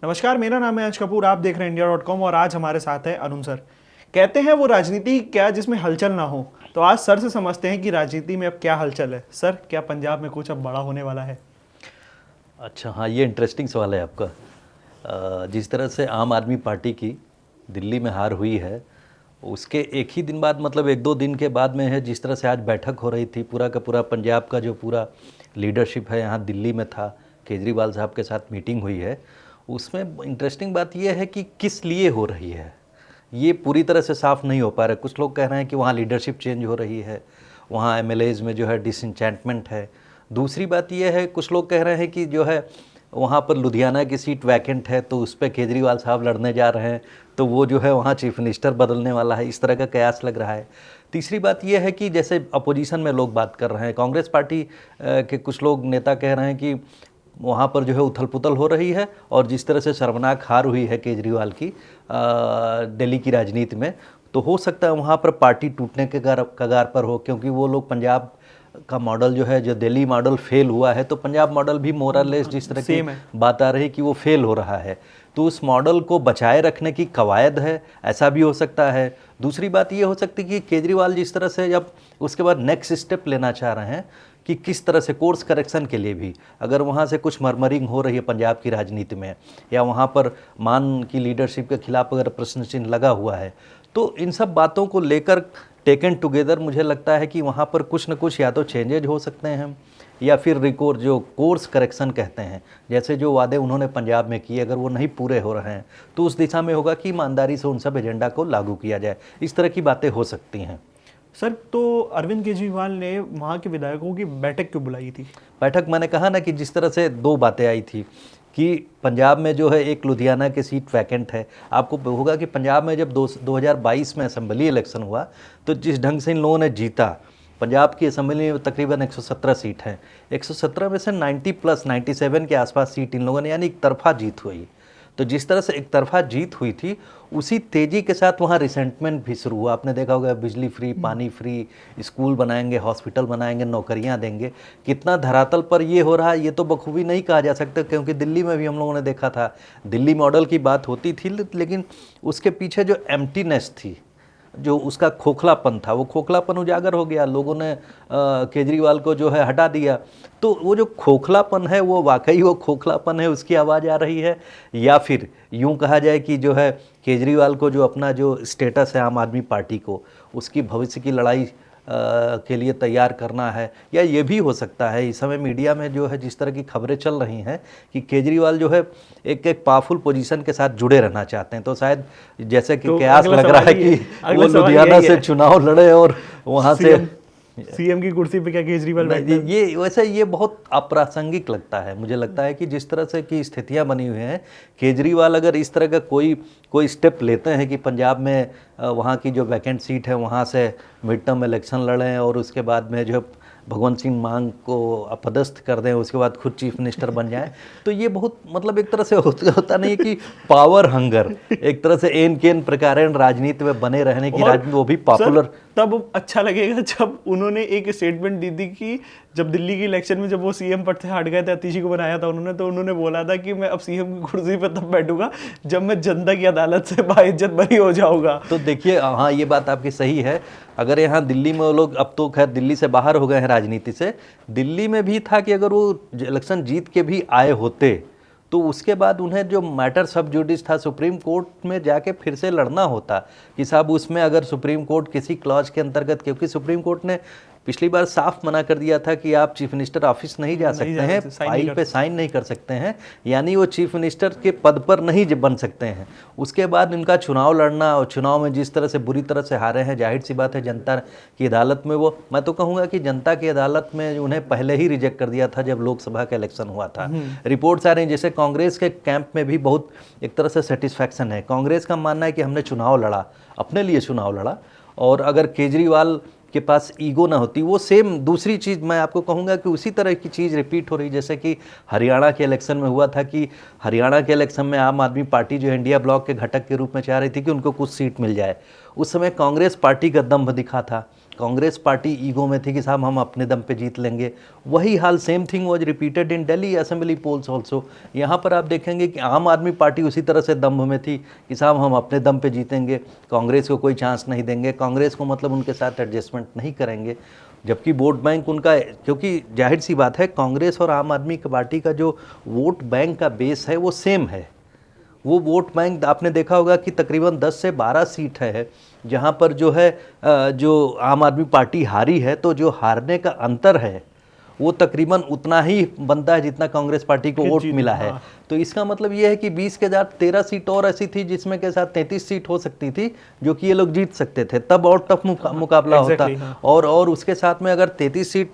नमस्कार, मेरा नाम है अंश कपूर। आप देख रहे हैं इंडिया.com और आज हमारे साथ है अरुण सर। कहते हैं वो राजनीति क्या जिसमें हलचल ना हो, तो आज सर से समझते हैं कि राजनीति में अब क्या हलचल है। सर, क्या पंजाब में कुछ अब बड़ा होने वाला है? अच्छा, हाँ, ये इंटरेस्टिंग सवाल है आपका। जिस तरह से आम आदमी पार्टी की दिल्ली में हार हुई है, उसके एक ही दिन बाद, मतलब एक दो दिन के बाद में है, जिस तरह से आज बैठक हो रही थी, पूरा का पूरा पंजाब का जो पूरा लीडरशिप है यहाँ दिल्ली में था, केजरीवाल साहब के साथ मीटिंग हुई है। उसमें इंटरेस्टिंग बात यह है कि किस लिए हो रही है ये पूरी तरह से साफ़ नहीं हो पा रहा है। कुछ लोग कह रहे हैं कि वहाँ लीडरशिप चेंज हो रही है, वहाँ एमएलएज में जो है डिसइंचेंटमेंट है। दूसरी बात यह है, कुछ लोग कह रहे हैं कि जो है वहाँ पर लुधियाना की सीट वैकेंट है, तो उस पर केजरीवाल साहब लड़ने जा रहे हैं, तो वो जो है वहाँ चीफ मिनिस्टर बदलने वाला है, इस तरह का कयास लग रहा है। तीसरी बात यह है कि जैसे अपोजिशन में लोग बात कर रहे हैं, कांग्रेस पार्टी के कुछ लोग नेता कह रहे हैं कि वहाँ पर जो है उथल पुथल हो रही है, और जिस तरह से शर्मनाक हार हुई है केजरीवाल की दिल्ली की राजनीति में, तो हो सकता है वहाँ पर पार्टी टूटने के कगार पर हो, क्योंकि वो लोग पंजाब का मॉडल जो है, जो दिल्ली मॉडल फेल हुआ है, तो पंजाब मॉडल भी मोरलेस जिस तरह की बात आ रही है कि वो फेल हो रहा है, तो उस मॉडल को बचाए रखने की कवायद है, ऐसा भी हो सकता है। दूसरी बात ये हो सकती है कि केजरीवाल जिस तरह से जब उसके बाद नेक्स्ट स्टेप लेना चाह रहे हैं कि किस तरह से कोर्स करेक्शन के लिए भी, अगर वहाँ से कुछ मरमरिंग हो रही है पंजाब की राजनीति में, या वहाँ पर मान की लीडरशिप के खिलाफ अगर प्रश्न चिन्ह लगा हुआ है, तो इन सब बातों को लेकर टेकन टुगेदर मुझे लगता है कि वहाँ पर कुछ न कुछ या तो चेंजेज हो सकते हैं, या फिर रिकोर जो कोर्स करेक्शन कहते हैं, जैसे जो वादे उन्होंने पंजाब में किए अगर वो नहीं पूरे हो रहे हैं, तो उस दिशा में होगा कि ईमानदारी से उन सब एजेंडा को लागू किया जाए। इस तरह की बातें हो सकती हैं। सर, तो अरविंद केजरीवाल ने वहाँ के विधायकों की बैठक क्यों बुलाई थी? बैठक, मैंने कहा ना कि जिस तरह से दो बातें आई थी कि पंजाब में जो है एक लुधियाना की सीट वैकेंट है। आपको होगा कि पंजाब में जब 2022 में असेंबली इलेक्शन हुआ, तो जिस ढंग से इन लोगों ने जीता, पंजाब की असेंबली में तकरीबन 117 सीट हैं, 117 में से 90 प्लस 97 के आसपास सीट इन लोगों ने, यानी एक तरफा जीत हुई। तो जिस तरह से एक तरफा जीत हुई थी, उसी तेज़ी के साथ वहाँ रिसेंटमेंट भी शुरू हुआ। आपने देखा होगा, बिजली फ्री, पानी फ्री, स्कूल बनाएंगे, हॉस्पिटल बनाएंगे, नौकरियाँ देंगे। कितना धरातल पर ये हो रहा है ये तो बखूबी नहीं कहा जा सकता, क्योंकि दिल्ली में भी हम लोगों ने देखा था, दिल्ली मॉडल की बात होती थी, लेकिन उसके पीछे जो एम्प्टीनेस थी, जो उसका खोखलापन था, वो खोखलापन उजागर हो गया। लोगों ने केजरीवाल को जो है हटा दिया, तो वो जो खोखलापन है वो वाकई वो खोखलापन है, उसकी आवाज़ आ रही है, या फिर यूं कहा जाए कि जो है केजरीवाल को जो अपना जो स्टेटस है आम आदमी पार्टी को, उसकी भविष्य की लड़ाई के लिए तैयार करना है। या ये भी हो सकता है, इस समय मीडिया में जो है जिस तरह की खबरें चल रही हैं कि केजरीवाल जो है एक पावरफुल पोजीशन के साथ जुड़े रहना चाहते हैं, तो शायद जैसे कि कयास लग रहा है कि वो लुधियाना से चुनाव लड़े और वहाँ से सीएम की कुर्सी पे क्या केजरीवाल बैठे? ये वैसे ये बहुत अप्रासंगिक लगता है। मुझे लगता है कि जिस तरह से की स्थितियां बनी हुई हैं, केजरीवाल अगर इस तरह का कोई स्टेप लेते हैं कि पंजाब में वहाँ की जो वैकेंट सीट है वहाँ से मिड टर्म इलेक्शन लड़ें, और उसके बाद में जो भगवंत सिंह मान को अपदस्थ कर दें, उसके बाद खुद चीफ मिनिस्टर बन जाएं, तो ये बहुत, मतलब एक तरह से होता नहीं कि पावर हंगर, एक तरह से एन केन प्रकार राजनीति में बने रहने की राजनीति, वो भी पॉपुलर। तब अच्छा लगेगा जब उन्होंने एक स्टेटमेंट दी थी कि जब दिल्ली की इलेक्शन में जब वो सीएम पद से हट गए थे, अतीशी को बनाया था उन्होंने, तो उन्होंने बोला था कि मैं अब सीएम की कुर्सी पर तब बैठूंगा जब मैं जनता की अदालत से बाइज्जत बरी हो जाऊंगा। तो देखिए, हाँ, ये बात आपकी सही है। अगर यहाँ दिल्ली में वो लोग, अब तो खैर दिल्ली से बाहर हो गए हैं राजनीति से, दिल्ली में भी था कि अगर वो इलेक्शन जीत के भी आए होते, तो उसके बाद उन्हें जो मैटर सब जुडिस था, सुप्रीम कोर्ट में जाके फिर से लड़ना होता कि साहब उसमें अगर सुप्रीम कोर्ट किसी क्लॉज के अंतर्गत, क्योंकि सुप्रीम कोर्ट ने पिछली बार साफ मना कर दिया था कि आप चीफ मिनिस्टर ऑफिस नहीं जा सकते हैं, फाइल पे साइन नहीं कर सकते हैं, यानी वो चीफ मिनिस्टर के पद पर नहीं बन सकते हैं। उसके बाद इनका चुनाव लड़ना, और चुनाव में जिस तरह से बुरी तरह से हारे हैं, जाहिर सी बात है जनता की अदालत में, वो मैं तो कहूँगा कि जनता की अदालत में उन्हें पहले ही रिजेक्ट कर दिया था जब लोकसभा का इलेक्शन हुआ था। रिपोर्ट्स आ रही हैं, जैसे कांग्रेस के कैंप में भी बहुत एक तरह से सेटिस्फैक्शन है। कांग्रेस का मानना है कि हमने चुनाव लड़ा, अपने लिए चुनाव लड़ा, और अगर केजरीवाल के पास ईगो ना होती, वो सेम दूसरी चीज़ मैं आपको कहूँगा कि उसी तरह की चीज़ रिपीट हो रही, जैसे कि हरियाणा के इलेक्शन में हुआ था कि हरियाणा के इलेक्शन में आम आदमी पार्टी जो इंडिया ब्लॉक के घटक के रूप में चाह रही थी कि उनको कुछ सीट मिल जाए। उस समय कांग्रेस पार्टी का दम्भ दिखा था, कांग्रेस पार्टी ईगो में थी कि साहब हम अपने दम पे जीत लेंगे। वही हाल same thing was repeated in Delhi assembly polls also. यहाँ पर आप देखेंगे कि आम आदमी पार्टी उसी तरह से दम्भ में थी कि साहब हम अपने दम पे जीतेंगे, कांग्रेस को कोई चांस नहीं देंगे, कांग्रेस को मतलब उनके साथ एडजस्टमेंट नहीं करेंगे। जबकि वोट बैंक उनका, क्योंकि जाहिर सी बात है कांग्रेस और आम आदमी पार्टी का जो वोट बैंक का बेस है वो सेम है। वो वोट बैंक आपने देखा होगा कि तकरीबन 10 से 12 सीट है जहाँ पर जो है जो आम आदमी पार्टी हारी है, तो जो हारने का अंतर है वो तकरीबन उतना ही बनता है जितना कांग्रेस पार्टी को वोट मिला है। तो इसका मतलब ये है कि 20 के साथ 13 सीट और ऐसी थी जिसमें के साथ 33 सीट हो सकती थी जो कि ये लोग जीत सकते थे, तब और टफ मुकाबला होता। और उसके साथ में अगर 33 सीट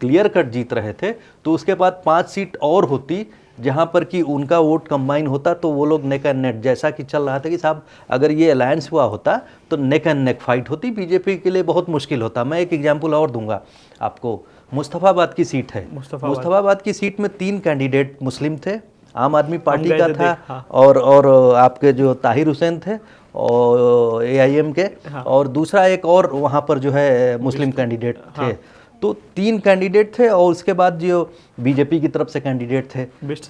क्लियर कट जीत रहे थे तो उसके बाद 5 सीट और होती जहाँ पर कि उनका वोट कंबाइन होता, तो वो लोग नेक एंड नेक, जैसा कि चल रहा था कि साहब अगर ये अलायंस हुआ होता तो नेक एंड नेक फाइट होती, बीजेपी के लिए बहुत मुश्किल होता। मैं एक एग्जांपल और दूंगा आपको, मुस्तफ़ाबाद की सीट है, मुस्तफ़ाबाद की सीट में 3 कैंडिडेट मुस्लिम थे, आम आदमी पार्टी का था और आपके जो ताहिर हुसैन थे और AIM के, और दूसरा एक और वहाँ पर जो है मुस्लिम कैंडिडेट थे। तो 3 कैंडिडेट थे और उसके बाद जो बीजेपी की तरफ से कैंडिडेट थे बिस्ट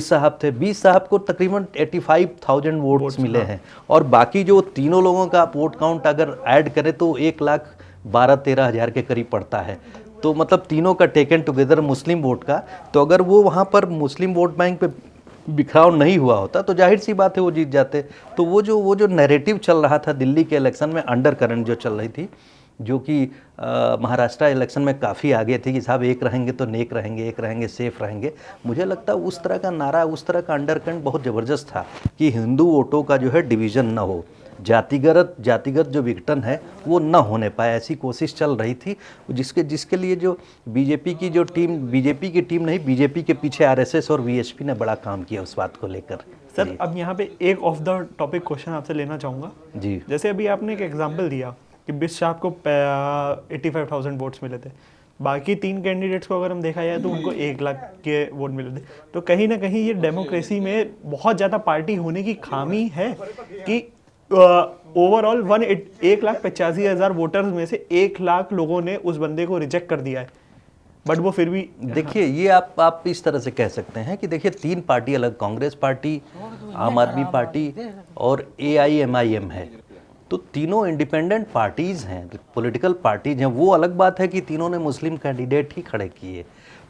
साहब थे। बिस्ट साहब को तकरीबन 85,000 वोट्स मिले हैं, और बाकी जो तीनों लोगों का आप वोट काउंट अगर ऐड करें तो 1,12,13 हज़ार के करीब पड़ता है। तो मतलब तीनों का टेकन टुगेदर मुस्लिम वोट का, तो अगर वो वहाँ पर मुस्लिम वोट बैंक पे बिखराव नहीं हुआ होता तो जाहिर सी बात है वो जीत जाते। तो वो जो नैरेटिव चल रहा था दिल्ली के इलेक्शन में, अंडर करंट जो चल रही थी, जो कि महाराष्ट्र इलेक्शन में काफ़ी आगे थी कि साहब एक रहेंगे तो नेक रहेंगे, एक रहेंगे सेफ रहेंगे, मुझे लगता है उस तरह का नारा, उस तरह का अंडरकरंट बहुत ज़बरदस्त था कि हिंदू वोटों का जो है डिवीज़न ना हो, जातिगत जो विघटन है वो ना होने पाए, ऐसी कोशिश चल रही थी। जिसके लिए जो बीजेपी की टीम नहीं, बीजेपी के पीछे RSS और VSP ने बड़ा काम किया उस बात को लेकर। सर अब यहाँ पे एक ऑफ द टॉपिक क्वेश्चन आपसे लेना चाहूँगा जी। जैसे अभी आपने एक एग्जांपल दिया कि बिस्ट साहब को 85,000 वोट्स मिले थे, बाकी 3 कैंडिडेट्स को अगर हम देखा जाए तो उनको 1 लाख के वोट मिले थे। तो कहीं ना कहीं ये डेमोक्रेसी में बहुत ज़्यादा पार्टी होने की खामी है कि ओवरऑल 1,85,000 वोटर्स में से 1 लाख लोगों ने उस बंदे को रिजेक्ट कर दिया है, बट वो फिर भी देखिए ये आप इस तरह से कह सकते हैं कि देखिए 3 पार्टी अलग, कांग्रेस पार्टी, आम आदमी पार्टी और AIMIM है, तो तीनों इंडिपेंडेंट पार्टीज़ हैं, पॉलिटिकल पार्टीज हैं। वो अलग बात है कि तीनों ने मुस्लिम कैंडिडेट ही खड़े किए,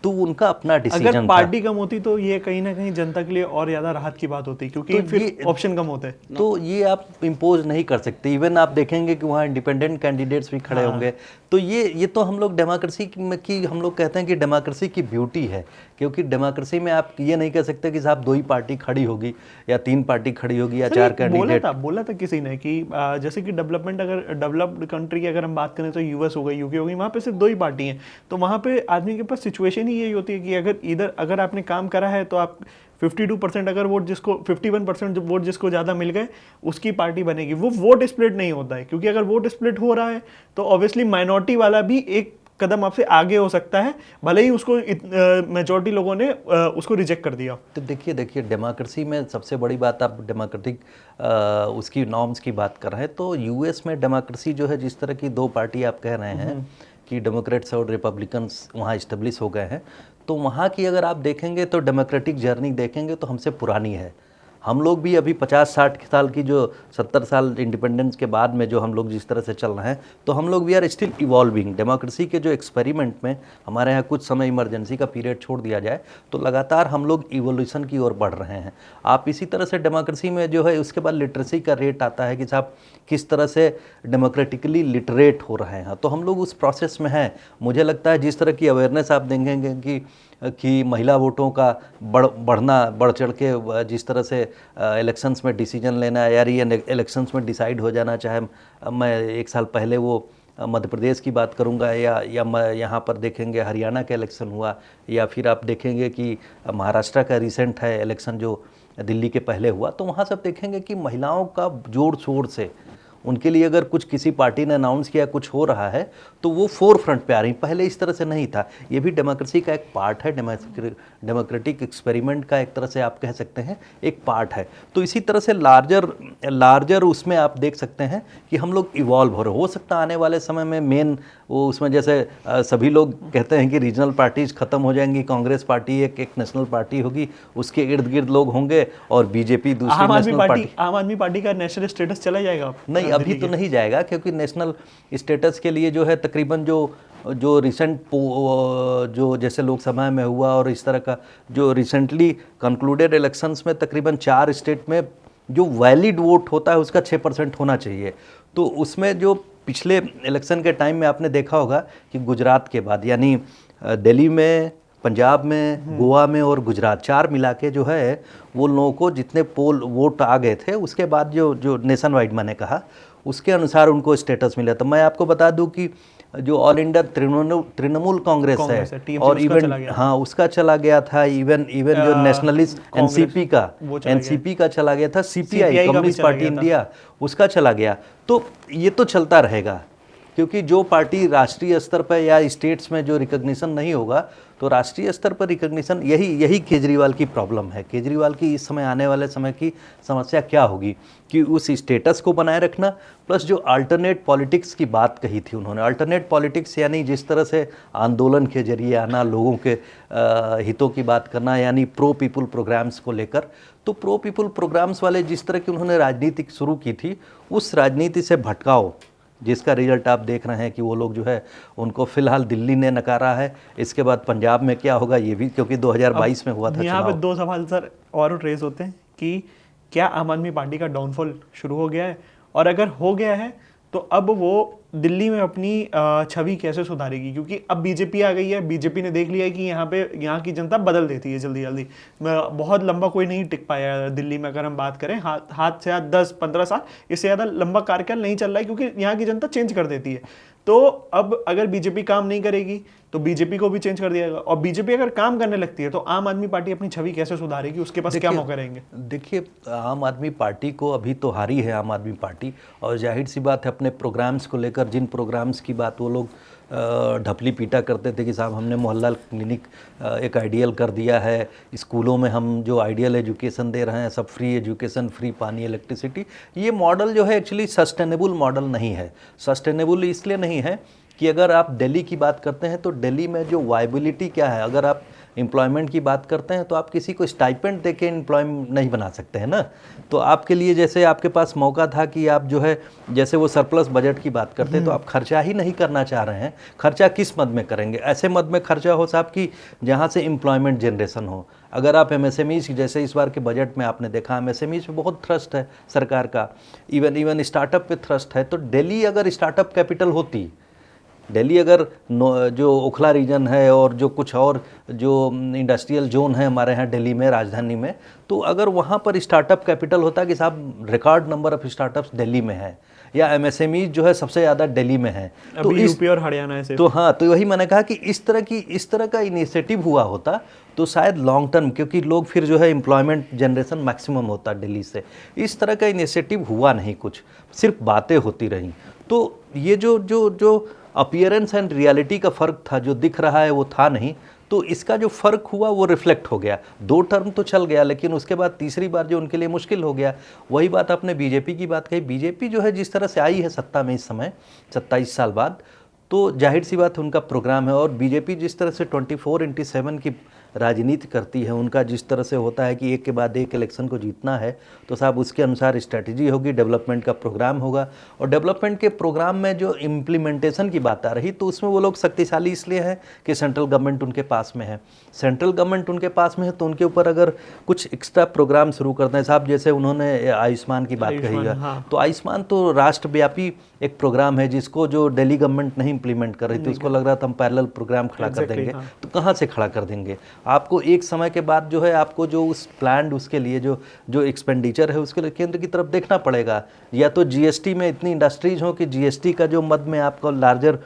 तो उनका अपना डिसीजन अगर पार्टी कम होती तो ये कहीं ना कहीं जनता के लिए और ज़्यादा राहत की बात होती, क्योंकि तो फिर ऑप्शन कम होते हैं। तो ये आप इम्पोज नहीं कर सकते। इवन आप देखेंगे कि वहाँ इंडिपेंडेंट कैंडिडेट्स भी खड़े होंगे। तो ये तो हम लोग डेमोक्रेसी की हम लोग कहते हैं कि डेमोक्रेसी की ब्यूटी है, क्योंकि डेमोक्रेसी में आप ये नहीं कह सकते कि साहब 2 ही पार्टी खड़ी होगी या 3 पार्टी खड़ी होगी या 4 कैंडिडेट। बोला था किसी ने कि जैसे कि डेवलप्ड कंट्री की अगर हम बात करें तो US हो गई, UK हो गई, वहाँ पे सिर्फ 2 ही पार्टी हैं। तो वहाँ पे आदमी के पास सिचुएशन ही यही होती है कि अगर आपने काम करा है तो आप 52% अगर वोट जिसको 51% वोट जिसको ज़्यादा मिल गए उसकी पार्टी बनेगी। वो वोट स्प्लिट नहीं होता है, क्योंकि अगर वोट स्प्लिट हो रहा है तो ऑब्वियसली माइनॉरिटी वाला भी एक कदम आपसे आगे हो सकता है, भले ही उसको मेजॉरिटी लोगों ने उसको रिजेक्ट कर दिया। तो देखिए डेमोक्रेसी में सबसे बड़ी बात, आप डेमोक्रेटिक उसकी नॉर्म्स की बात कर रहे हैं, तो US में डेमोक्रेसी जो है, जिस तरह की 2 पार्टी आप कह रहे हैं कि डेमोक्रेट्स और रिपब्लिकन्स वहाँ इस्टेब्लिश हो गए हैं, तो वहाँ की अगर आप देखेंगे तो डेमोक्रेटिक जर्नी देखेंगे तो हमसे पुरानी है। हम लोग भी अभी 50-60 साल की, जो 70 साल इंडिपेंडेंस के बाद में जो हम लोग जिस तरह से चल रहे हैं, तो हम लोग we are still evolving. Democracy के जो एक्सपेरिमेंट में हमारे यहाँ कुछ समय इमरजेंसी का पीरियड छोड़ दिया जाए तो लगातार हम लोग इवोल्यूशन की ओर बढ़ रहे हैं। आप इसी तरह से डेमोक्रेसी में जो है उसके बाद लिटरेसी का रेट आता है कि साहब किस तरह से डेमोक्रेटिकली लिटरेट हो रहे हैं, तो हम लोग उस प्रोसेस में हैं। मुझे लगता है जिस तरह की अवेयरनेस आप देखेंगे कि महिला वोटों का बढ़ चढ़ के जिस तरह से इलेक्शंस में डिसीजन लेना है, यार ये इलेक्शंस में डिसाइड हो जाना, चाहे मैं 1 साल पहले वो मध्य प्रदेश की बात करूंगा या मैं यहाँ पर देखेंगे हरियाणा का इलेक्शन हुआ, या फिर आप देखेंगे कि महाराष्ट्र का रिसेंट है इलेक्शन जो दिल्ली के पहले हुआ, तो वहाँ सब देखेंगे कि महिलाओं का जोर शोर से उनके लिए अगर कुछ किसी पार्टी ने अनाउंस किया कुछ हो रहा है तो वो फोर फ्रंट पे आ रही। पहले इस तरह से नहीं था। ये भी डेमोक्रेसी का एक पार्ट है, डेमोक्रेटिक एक्सपेरिमेंट का एक तरह से आप कह सकते हैं एक पार्ट है। तो इसी तरह से लार्जर उसमें आप देख सकते हैं कि हम लोग इवॉल्व हो सकता है आने वाले समय में मेन वो उसमें जैसे सभी लोग कहते हैं कि रीजनल पार्टीज खत्म हो जाएंगी, कांग्रेस पार्टी एक नेशनल पार्टी होगी, उसके इर्द गिर्द लोग होंगे और बीजेपी दूसरी नेशनल पार्टी। आम आदमी पार्टी का नेशनल स्टेटस चला जाएगा? नहीं, अभी तो नहीं जाएगा, क्योंकि नेशनल स्टेटस के लिए जो है तकरीबन जो रिसेंट जो जैसे लोकसभा में हुआ और इस तरह का जो रिसेंटली कंक्लूडेड इलेक्शंस में तकरीबन 4 स्टेट में जो वैलिड वोट होता है उसका 6% होना चाहिए। तो उसमें जो पिछले इलेक्शन के टाइम में आपने देखा होगा कि गुजरात के बाद यानी दिल्ली में, पंजाब में, गोवा में और गुजरात 4 मिला के जो है वो लोगों को जितने पोल वोट आ गए थे उसके बाद जो नेशन वाइड मैंने कहा उसके अनुसार उनको स्टेटस मिला। तो मैं आपको बता दूं कि जो ऑल इंडिया तृणमूल कांग्रेस है और इवन हाँ उसका चला गया था, इवन जो नेशनलिस्ट एनसीपी का चला गया था, सीपीआई कम्युनिस्ट पार्टी इंडिया उसका चला गया। तो ये तो चलता रहेगा, क्योंकि जो पार्टी राष्ट्रीय स्तर पर या स्टेट्स में जो रिकग्निशन नहीं होगा तो राष्ट्रीय स्तर पर रिकग्निशन, यही केजरीवाल की प्रॉब्लम है। केजरीवाल की इस समय आने वाले समय की समस्या क्या होगी कि उस स्टेटस को बनाए रखना प्लस जो अल्टरनेट पॉलिटिक्स की बात कही थी उन्होंने। अल्टरनेट पॉलिटिक्स यानी जिस तरह से आंदोलन के जरिए आना, लोगों के हितों की बात करना, यानी प्रो पीपुल प्रोग्राम्स को लेकर। तो प्रो पीपुल प्रोग्राम्स वाले जिस तरह की उन्होंने राजनीति शुरू की थी उस राजनीति से भटकाओ, जिसका रिजल्ट आप देख रहे हैं कि वो लोग जो है उनको फिलहाल दिल्ली ने नकारा है। इसके बाद पंजाब में क्या होगा ये भी, क्योंकि 2022 में हुआ था यहाँ पे 2 सवाल सर और रेज होते हैं कि क्या आम आदमी पार्टी का डाउनफॉल शुरू हो गया है, और अगर हो गया है तो अब वो दिल्ली में अपनी छवि कैसे सुधारेगी? क्योंकि अब बीजेपी आ गई है, बीजेपी ने देख लिया है कि यहाँ की जनता बदल देती है जल्दी जल्दी। बहुत लंबा कोई नहीं टिक पाया दिल्ली में, अगर हम बात करें हाथ से हाथ 10-15 साल, इससे ज़्यादा लंबा कार्यकाल नहीं चल रहा है, क्योंकि यहाँ की जनता चेंज कर देती है। तो अब अगर बीजेपी काम नहीं करेगी तो बीजेपी को भी चेंज कर दिया जाएगा, और बीजेपी अगर काम करने लगती है तो आम आदमी पार्टी अपनी छवि कैसे सुधारेगी? उसके पास क्या मौके रहेंगे? देखिए, आम आदमी पार्टी को अभी तो हारी है आम आदमी पार्टी, और जाहिर सी बात है अपने प्रोग्राम्स को लेकर, जिन प्रोग्राम्स की बात वो लोग ढपली पीटा करते थे कि साहब हमने मोहल्ला क्लिनिक एक आइडियल कर दिया है, स्कूलों में हम जो आइडियल एजुकेशन दे रहे हैं, सब फ्री एजुकेशन, फ्री पानी, इलेक्ट्रिसिटी, ये मॉडल जो है एक्चुअली सस्टेनेबल मॉडल नहीं है। सस्टेनेबल इसलिए नहीं है कि अगर आप दिल्ली की बात करते हैं तो दिल्ली में जो वायबिलिटी क्या है, अगर आप एम्प्लॉयमेंट की बात करते हैं तो आप किसी को स्टाइपेंड दे के एम्प्लॉयमेंट नहीं बना सकते हैं ना। तो आपके लिए जैसे आपके पास मौका था कि आप जो है जैसे वो सरप्लस बजट की बात करते हैं तो आप खर्चा ही नहीं करना चाह रहे हैं। खर्चा किस मद में करेंगे? ऐसे मद में खर्चा हो साहब कि जहाँ से एम्प्लॉयमेंट जनरेशन हो। अगर आप एमएसएमईज जैसे इस बार के बजट में आपने देखा एमएसएमईज पे बहुत थ्रस्ट है सरकार का, इवन स्टार्टअप पे थ्रस्ट है। तो दिल्ली अगर स्टार्टअप कैपिटल होती, दिल्ली अगर जो ओखला रीजन है और जो कुछ और जो इंडस्ट्रियल जोन है हमारे यहाँ दिल्ली में, राजधानी में, तो अगर वहाँ पर स्टार्टअप कैपिटल होता कि साहब record number of startups Delhi में है, या एमएसएमई जो है सबसे ज़्यादा दिल्ली में है, तो यूपी और हरियाणा से। तो हाँ, तो वही मैंने कहा कि इस तरह का इनिशिएटिव हुआ होता तो शायद लॉन्ग टर्म, क्योंकि लोग फिर जो है एम्प्लॉयमेंट जनरेशन मैक्सिमम होता दिल्ली से। इस तरह का इनिशिएटिव हुआ नहीं, कुछ सिर्फ बातें होती रहीं। तो ये जो अपीयरेंस एंड रियलिटी का फ़र्क था, जो दिख रहा है वो था नहीं। तो इसका जो फ़र्क हुआ वो रिफ्लेक्ट हो गया। 2 टर्म तो चल गया, लेकिन उसके बाद तीसरी बार जो उनके लिए मुश्किल हो गया। वही बात आपने बीजेपी की बात कही। बीजेपी जो है जिस तरह से आई है सत्ता में इस समय 27 साल बाद, तो जाहिर सी बात उनका प्रोग्राम है। और बीजेपी जिस तरह से 24/7 की राजनीति करती है, उनका जिस तरह से होता है कि एक के बाद एक इलेक्शन को जीतना है, तो साहब उसके अनुसार स्ट्रैटेजी होगी, डेवलपमेंट का प्रोग्राम होगा। और डेवलपमेंट के प्रोग्राम में जो इम्प्लीमेंटेशन की बात आ रही, तो उसमें वो लोग शक्तिशाली इसलिए हैं कि सेंट्रल गवर्नमेंट उनके पास में है। सेंट्रल गवर्नमेंट उनके पास में है तो उनके ऊपर अगर कुछ एक्स्ट्रा प्रोग्राम शुरू करते हैं साहब, जैसे उन्होंने आयुष्मान की बात कही है, तो आयुष्मान तो राष्ट्रव्यापी एक प्रोग्राम है जिसको जो दिल्ली गवर्नमेंट नहीं इम्प्लीमेंट कर रही थी, उसको लग रहा था हम पैरेलल प्रोग्राम खड़ा कर देंगे। तो कहाँ से खड़ा कर देंगे? आपको एक समय के बाद जो है आपको जो उस प्लान उसके लिए जो एक्सपेंडिचर है उसके लिए केंद्र की तरफ देखना पड़ेगा। या तो जीएसटी में इतनी इंडस्ट्रीज हो कि जीएसटी का जो मद में आपको लार्जर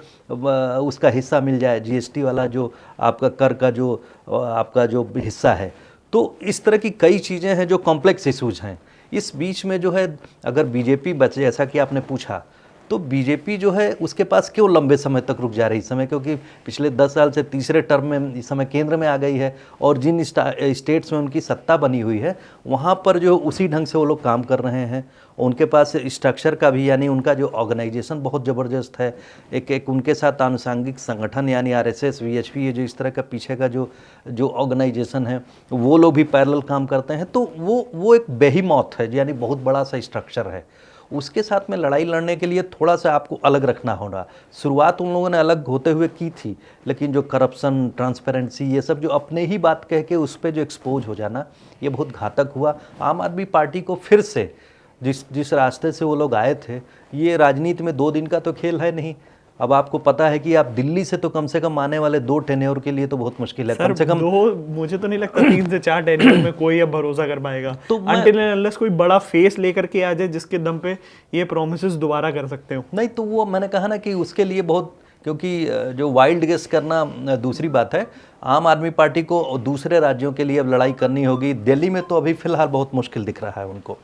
उसका हिस्सा मिल जाए, जीएसटी वाला जो आपका कर का जो आपका जो हिस्सा है। तो इस तरह की कई चीज़ें हैं जो कॉम्प्लेक्स इशूज़ हैं। इस बीच में जो है अगर बीजेपी बचे, जैसा कि आपने पूछा, तो बीजेपी जो है उसके पास क्यों लंबे समय तक रुक जा रही इस समय, क्योंकि पिछले 10 साल से तीसरे टर्म में इस समय केंद्र में आ गई है और जिन स्टेट्स में उनकी सत्ता बनी हुई है वहाँ पर जो उसी ढंग से वो लोग काम कर रहे हैं। उनके पास स्ट्रक्चर का भी, यानी उनका जो ऑर्गेनाइजेशन बहुत ज़बरदस्त है। एक उनके साथ आनुषंगिक संगठन यानी आरएसएस, वीएचपी, ये जो इस तरह का पीछे का जो ऑर्गेनाइजेशन है वो लोग भी पैरेलल काम करते हैं। तो वो एक बेहीमौत है, यानी बहुत बड़ा सा स्ट्रक्चर है। उसके साथ में लड़ाई लड़ने के लिए थोड़ा सा आपको अलग रखना होगा। शुरुआत उन लोगों ने अलग होते हुए की थी, लेकिन जो करप्शन, ट्रांसपेरेंसी, ये सब जो अपने ही बात कह के उस पर जो एक्सपोज हो जाना, ये बहुत घातक हुआ। आम आदमी पार्टी को फिर से जिस रास्ते से वो लोग आए थे, ये राजनीति में 2 दिन का तो खेल है नहीं। अब आपको पता है कि आप दिल्ली से तो कम से कम आने वाले 2 टेन्योर के लिए तो बहुत मुश्किल है। कम से कम 2, मुझे तो नहीं लगता 3 से 4 टेन्योर में कोई अब भरोसा कर पाएगा, तो अनटिल एंड अनलेस कोई बड़ा फेस लेकर के आ जाए जिसके दम पे ये प्रोमिसेस दोबारा कर सकते हो। नहीं, तो वो मैंने कहा ना कि उसके लिए बहुत, क्योंकि जो वाइल्ड गेस करना दूसरी बात है। आम आदमी पार्टी को दूसरे राज्यों के लिए अब लड़ाई करनी होगी। दिल्ली में तो अभी फिलहाल बहुत मुश्किल दिख रहा है उनको।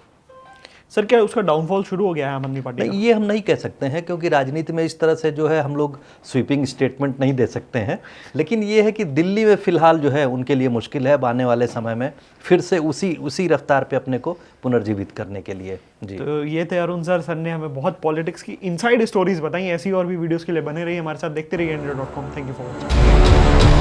सर, क्या उसका डाउनफॉल शुरू हो गया है आम आदमी पार्टी का? नहीं, ये हम नहीं कह सकते हैं, क्योंकि राजनीति में इस तरह से जो है हम लोग स्वीपिंग स्टेटमेंट नहीं दे सकते हैं। लेकिन ये है कि दिल्ली में फिलहाल जो है उनके लिए मुश्किल है अब आने वाले समय में फिर से उसी रफ्तार पे अपने को पुनर्जीवित करने के लिए। जी, तो ये थे अरुण सर ने हमें बहुत पॉलिटिक्स की इनसाइड स्टोरीज बताई। ऐसी और भी वीडियोस के लिए बने रहिए हमारे साथ, देखते रहिए India.com। Thank you for watching.